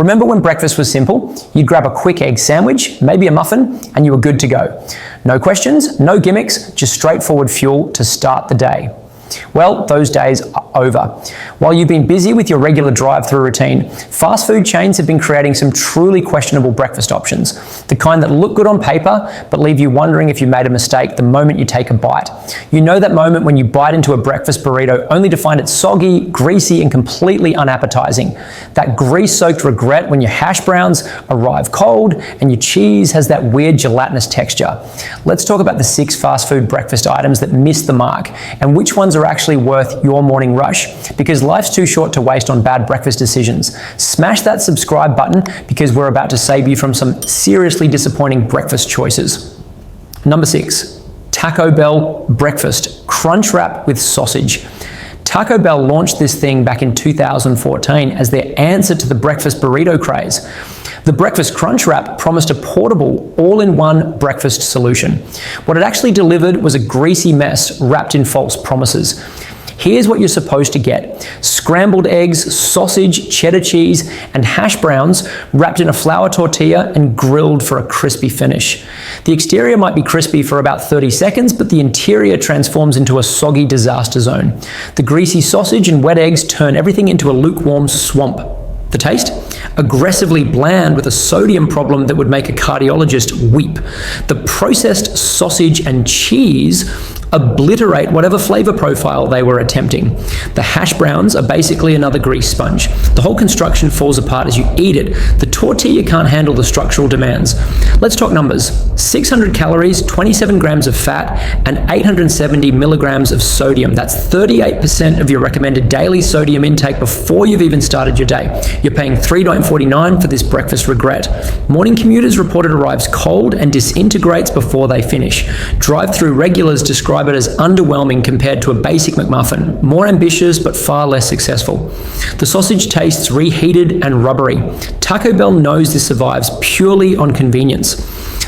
Remember when breakfast was simple? You'd grab a quick egg sandwich, maybe a muffin, and you were good to go. No questions, no gimmicks, just straightforward fuel to start the day. Well, those days are over. While you've been busy with your regular drive-through routine, fast food chains have been creating some truly questionable breakfast options. The kind that look good on paper, but leave you wondering if you made a mistake the moment you take a bite. You know that moment when you bite into a breakfast burrito only to find it soggy, greasy, and completely unappetizing. That grease-soaked regret when your hash browns arrive cold and your cheese has that weird gelatinous texture. Let's talk about the 6 fast food breakfast items that missed the mark and which ones are actually worth your morning rush, because life's too short to waste on bad breakfast decisions. Smash that subscribe button because we're about to save you from some seriously disappointing breakfast choices. Number 6, Taco Bell breakfast crunch wrap with sausage. Taco Bell launched this thing back in 2014 as their answer to the breakfast burrito craze. The breakfast crunch wrap promised a portable, all-in-one breakfast solution. What it actually delivered was a greasy mess wrapped in false promises. Here's what you're supposed to get: scrambled eggs, sausage, cheddar cheese, and hash browns wrapped in a flour tortilla and grilled for a crispy finish. The exterior might be crispy for about 30 seconds, but the interior transforms into a soggy disaster zone. The greasy sausage and wet eggs turn everything into a lukewarm swamp. The taste? Aggressively bland with a sodium problem that would make a cardiologist weep. The processed sausage and cheese obliterate whatever flavor profile they were attempting. The hash browns are basically another grease sponge. The whole construction falls apart as you eat it. The tortilla can't handle the structural demands. Let's talk numbers. 600 calories, 27 grams of fat, and 870 milligrams of sodium. That's 38% of your recommended daily sodium intake before you've even started your day. You're paying $3.49 for this breakfast regret. Morning commuters report it arrives cold and disintegrates before they finish. Drive-through regulars describe it as underwhelming compared to a basic McMuffin, more ambitious but far less successful. The sausage tastes reheated and rubbery. Taco Bell knows this survives purely on convenience.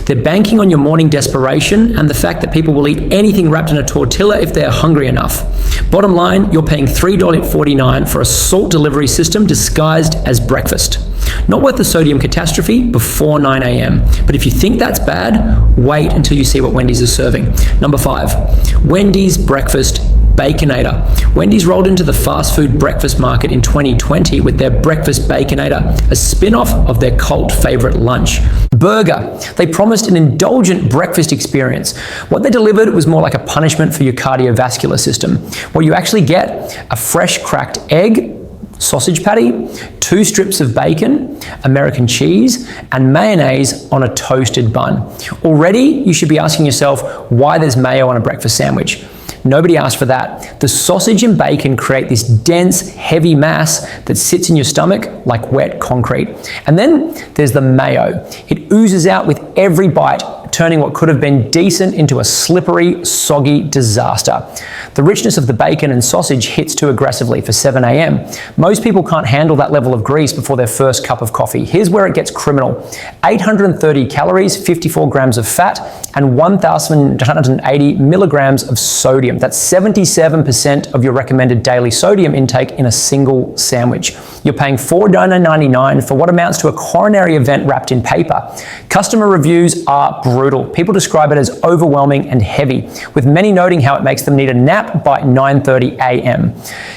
They're banking on your morning desperation and the fact that people will eat anything wrapped in a tortilla if they're hungry enough. Bottom line, you're paying $3.49 for a salt delivery system disguised as breakfast. Not worth the sodium catastrophe before 9 a.m. But if you think that's bad, wait until you see what Wendy's is serving. Number 5, Wendy's breakfast Baconator. Wendy's rolled into the fast food breakfast market in 2020 with their Breakfast Baconator, a spin-off of their cult favorite lunch. Burger. They promised an indulgent breakfast experience. What they delivered was more like a punishment for your cardiovascular system. What you actually get: a fresh cracked egg, sausage patty, 2 strips of bacon, American cheese, and mayonnaise on a toasted bun. Already, you should be asking yourself why there's mayo on a breakfast sandwich. Nobody asked for that. The sausage and bacon create this dense, heavy mass that sits in your stomach like wet concrete. And then there's the mayo. It oozes out with every bite, turning what could have been decent into a slippery, soggy disaster. The richness of the bacon and sausage hits too aggressively for 7 a.m. Most people can't handle that level of grease before their first cup of coffee. Here's where it gets criminal. 830 calories, 54 grams of fat, and 1,180 milligrams of sodium. That's 77% of your recommended daily sodium intake in a single sandwich. You're paying $4.99 for what amounts to a coronary event wrapped in paper. Customer reviews are brutal. People describe it as overwhelming and heavy, with many noting how it makes them need a nap by 9:30 a.m.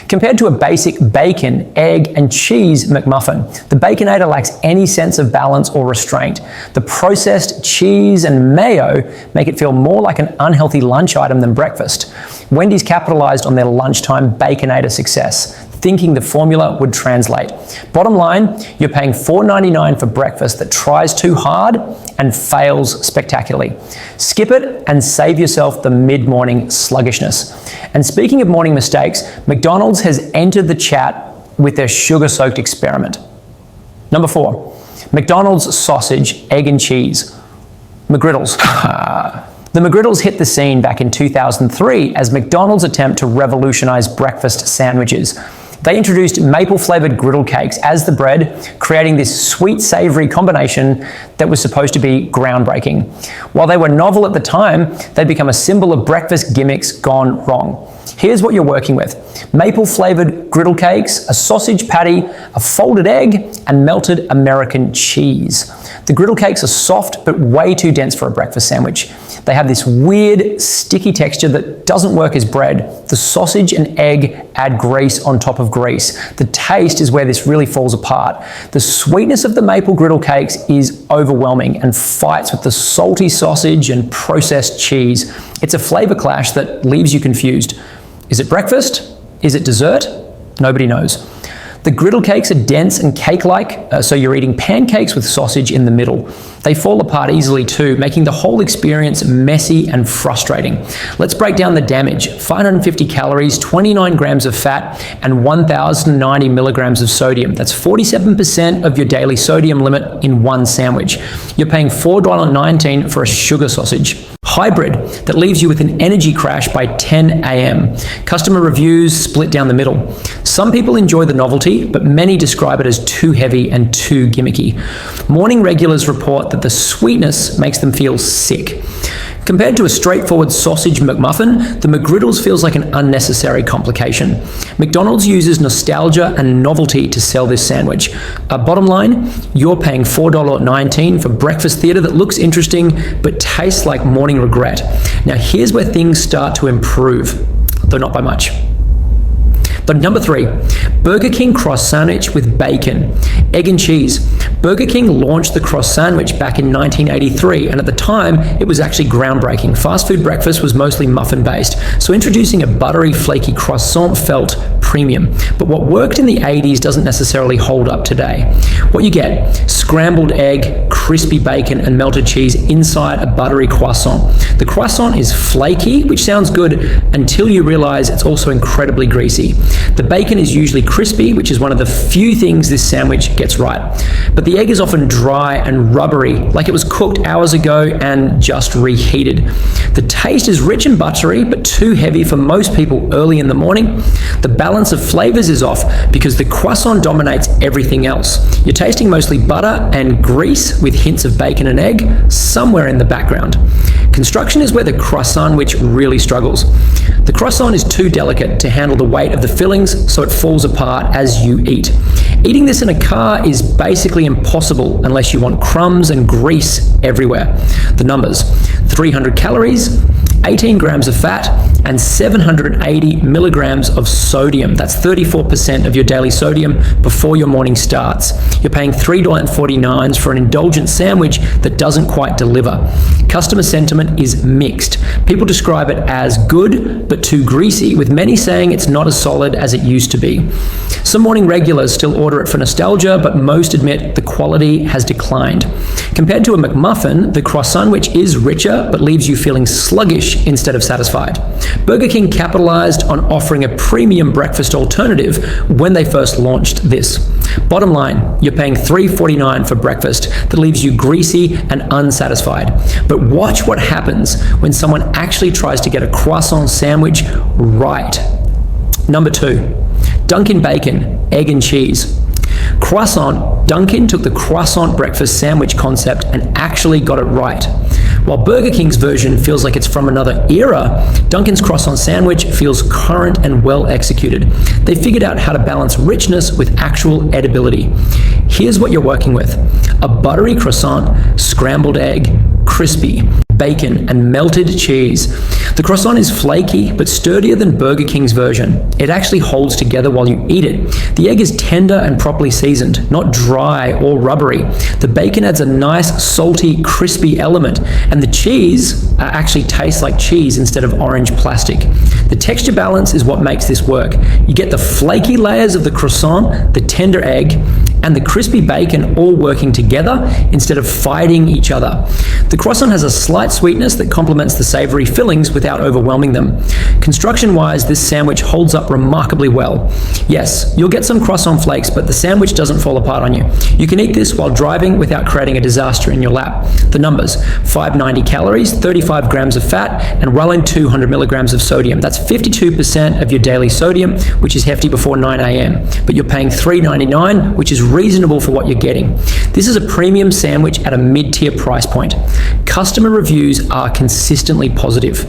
Compared to a basic bacon, egg, and cheese McMuffin, the Baconator lacks any sense of balance or restraint. The processed cheese and mayo make it feel more like an unhealthy lunch item than breakfast. Wendy's capitalized on their lunchtime Baconator success, thinking the formula would translate. Bottom line, you're paying $4.99 for breakfast that tries too hard and fails spectacularly. Skip it and save yourself the mid-morning sluggishness. And speaking of morning mistakes, McDonald's has entered the chat with their sugar-soaked experiment. Number 4, McDonald's sausage, egg and cheese. McGriddles. The McGriddles hit the scene back in 2003 as McDonald's attempt to revolutionize breakfast sandwiches. They introduced maple-flavored griddle cakes as the bread, creating this sweet-savory combination that was supposed to be groundbreaking. While they were novel at the time, they'd become a symbol of breakfast gimmicks gone wrong. Here's what you're working with: maple flavored griddle cakes, a sausage patty, a folded egg, and melted American cheese. The griddle cakes are soft but way too dense for a breakfast sandwich. They have this weird, sticky texture that doesn't work as bread. The sausage and egg add grease on top of grease. The taste is where this really falls apart. The sweetness of the maple griddle cakes is overwhelming and fights with the salty sausage and processed cheese. It's a flavor clash that leaves you confused. Is it breakfast? Is it dessert? Nobody knows. The griddle cakes are dense and cake-like, so you're eating pancakes with sausage in the middle. They fall apart easily too, making the whole experience messy and frustrating. Let's break down the damage. 550 calories, 29 grams of fat, and 1,090 milligrams of sodium. That's 47% of your daily sodium limit in one sandwich. You're paying $4.19 for a sugar sausage. Hybrid that leaves you with an energy crash by 10 a.m. Customer reviews split down the middle. Some people enjoy the novelty, but many describe it as too heavy and too gimmicky. Morning regulars report that the sweetness makes them feel sick. Compared to a straightforward sausage McMuffin, the McGriddles feels like an unnecessary complication. McDonald's uses nostalgia and novelty to sell this sandwich. Bottom line, you're paying $4.19 for breakfast theater that looks interesting but tastes like morning regret. Now here's where things start to improve, though not by much. But number 3, Burger King cross sandwich with bacon, egg and cheese. Burger King launched the cross sandwich back in 1983, and at the time, it was actually groundbreaking. Fast food breakfast was mostly muffin-based, so introducing a buttery, flaky croissant felt premium. But what worked in the 80s doesn't necessarily hold up today. What you get: scrambled egg, crispy bacon, and melted cheese inside a buttery croissant. The croissant is flaky, which sounds good until you realize it's also incredibly greasy. The bacon is usually crispy, which is one of the few things this sandwich gets right. But the egg is often dry and rubbery, like it was cooked hours ago and just reheated. The taste is rich and buttery, but too heavy for most people early in the morning. The balance of flavors is off because the croissant dominates everything else. You're tasting mostly butter and grease with hints of bacon and egg somewhere in the background. Construction is where the croissant which really struggles. The croissant is too delicate to handle the weight of the fillings, so it falls apart as you eat. Eating this in a car is basically impossible unless you want crumbs and grease everywhere. The numbers: 300 calories, 18 grams of fat, and 780 milligrams of sodium. That's 34% of your daily sodium before your morning starts. You're paying $3.49 for an indulgent sandwich that doesn't quite deliver. Customer sentiment is mixed. People describe it as good, but too greasy, with many saying it's not as solid as it used to be. Some morning regulars still order it for nostalgia, but most admit the quality has declined. Compared to a McMuffin, the croissant which is richer, but leaves you feeling sluggish instead of satisfied. Burger King capitalized on offering a premium breakfast alternative when they first launched this. Bottom line, you're paying $3.49 for breakfast that leaves you greasy and unsatisfied. But watch what happens when someone actually tries to get a croissant sandwich right. Number 2, Dunkin' Bacon, Egg and Cheese. Croissant, Dunkin' took the croissant breakfast sandwich concept and actually got it right. While Burger King's version feels like it's from another era, Dunkin's croissant sandwich feels current and well executed. They figured out how to balance richness with actual edibility. Here's what you're working with: a buttery croissant, scrambled egg, crispy, bacon, and melted cheese. The croissant is flaky, but sturdier than Burger King's version. It actually holds together while you eat it. The egg is tender and properly seasoned, not dry or rubbery. The bacon adds a nice, salty, crispy element, and the cheese actually tastes like cheese instead of orange plastic. The texture balance is what makes this work. You get the flaky layers of the croissant, the tender egg, and the crispy bacon all working together instead of fighting each other. The croissant has a slight sweetness that complements the savory fillings without overwhelming them. Construction-wise, this sandwich holds up remarkably well. Yes, you'll get some croissant flakes, but the sandwich doesn't fall apart on you. You can eat this while driving without creating a disaster in your lap. The numbers: 590 calories, 35 grams of fat, and well in 200 milligrams of sodium. That's 52% of your daily sodium, which is hefty before 9 a.m. But you're paying $3.99, which is reasonable for what you're getting. This is a premium sandwich at a mid-tier price point. customer reviews are consistently positive.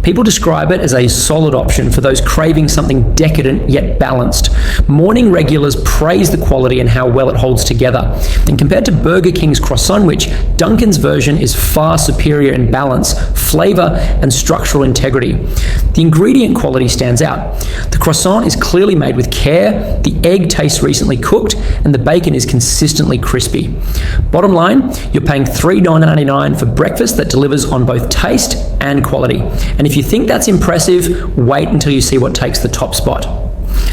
People describe it as a solid option for those craving something decadent yet balanced. Morning regulars praise the quality and how well it holds together. And compared to Burger King's croissantwich, Dunkin's version is far superior in balance, flavor, and structural integrity. The ingredient quality stands out. The croissant is clearly made with care, the egg tastes recently cooked, and the bacon is consistently crispy. Bottom line, you're paying $3.99 for breakfast that delivers on both taste and quality. And if you think that's impressive, wait until you see what takes the top spot.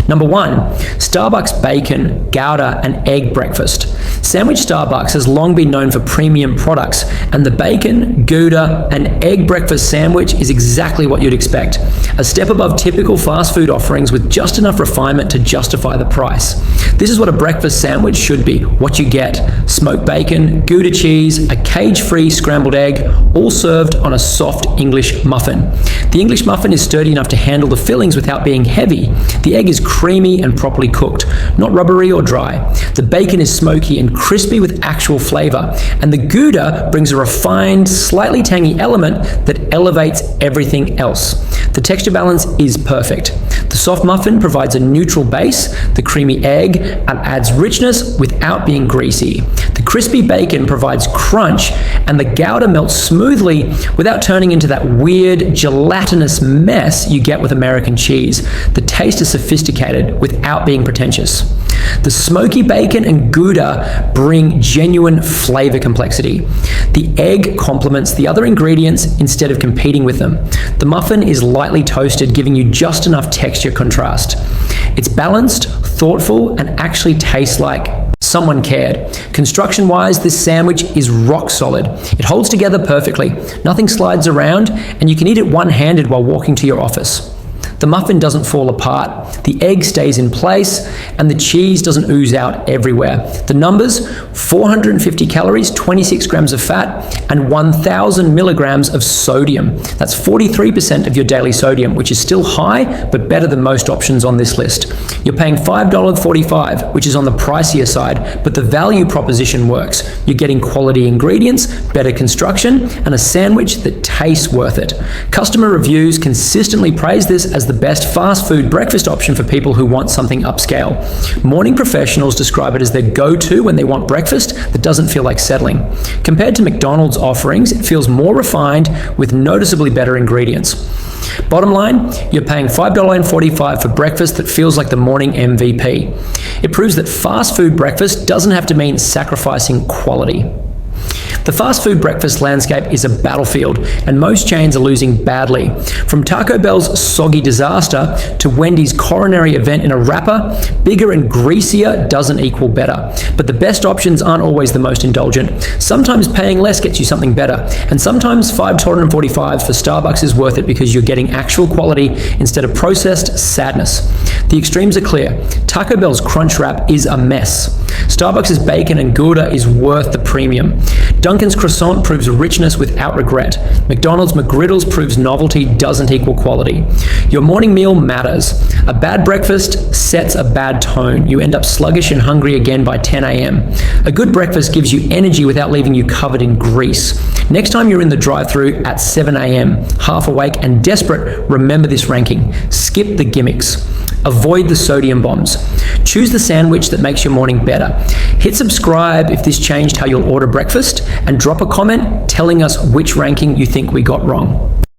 Number 1, Starbucks Bacon, Gouda, and Egg Breakfast. Sandwich Starbucks has long been known for premium products, and the Bacon, Gouda, and Egg Breakfast sandwich is exactly what you'd expect. A step above typical fast food offerings with just enough refinement to justify the price. This is what a breakfast sandwich should be. What you get: smoked bacon, Gouda cheese, a cage-free scrambled egg, all served on a soft English muffin. The English muffin is sturdy enough to handle the fillings without being heavy. The egg is creamy and properly cooked, not rubbery or dry. The bacon is smoky and crispy with actual flavor, and the Gouda brings a refined, slightly tangy element that elevates everything else. The texture balance is perfect. The soft muffin provides a neutral base, the creamy egg adds richness without being greasy. The crispy bacon provides crunch, and the Gouda melts smoothly without turning into that weird, gelatinous mess you get with American cheese. The taste is sophisticated without being pretentious. The smoky bacon and Gouda bring genuine flavor complexity. The egg complements the other ingredients instead of competing with them. The muffin is lightly toasted, giving you just enough texture contrast. It's balanced, thoughtful, and actually tastes like someone cared. Construction-wise, this sandwich is rock solid. It holds together perfectly. Nothing slides around, and you can eat it one-handed while walking to your office. The muffin doesn't fall apart, the egg stays in place, and the cheese doesn't ooze out everywhere. The numbers: 450 calories, 26 grams of fat, and 1,000 milligrams of sodium. That's 43% of your daily sodium, which is still high, but better than most options on this list. You're paying $5.45, which is on the pricier side, but the value proposition works. You're getting quality ingredients, better construction, and a sandwich that tastes worth it. Customer reviews consistently praise this as the best fast food breakfast option for people who want something upscale. Morning professionals describe it as their go-to when they want breakfast that doesn't feel like settling. Compared to McDonald's offerings, it feels more refined with noticeably better ingredients. Bottom line, you're paying $5.45 for breakfast that feels like the morning MVP. It proves that fast food breakfast doesn't have to mean sacrificing quality. The fast food breakfast landscape is a battlefield, and most chains are losing badly. From Taco Bell's soggy disaster to Wendy's coronary event in a wrapper, bigger and greasier doesn't equal better. But the best options aren't always the most indulgent. Sometimes paying less gets you something better, and sometimes $5.45 for Starbucks is worth it because you're getting actual quality instead of processed sadness. The extremes are clear. Taco Bell's Crunch Wrap is a mess. Starbucks' bacon and Gouda is worth the premium. Dunkin's croissant proves richness without regret. McDonald's McGriddles proves novelty doesn't equal quality. Your morning meal matters. A bad breakfast sets a bad tone. You end up sluggish and hungry again by 10 a.m. A good breakfast gives you energy without leaving you covered in grease. Next time you're in the drive-thru at 7 a.m., half awake and desperate, remember this ranking. Skip the gimmicks. Avoid the sodium bombs. Choose the sandwich that makes your morning better. Hit subscribe if this changed how you'll order breakfast, and drop a comment telling us which ranking you think we got wrong.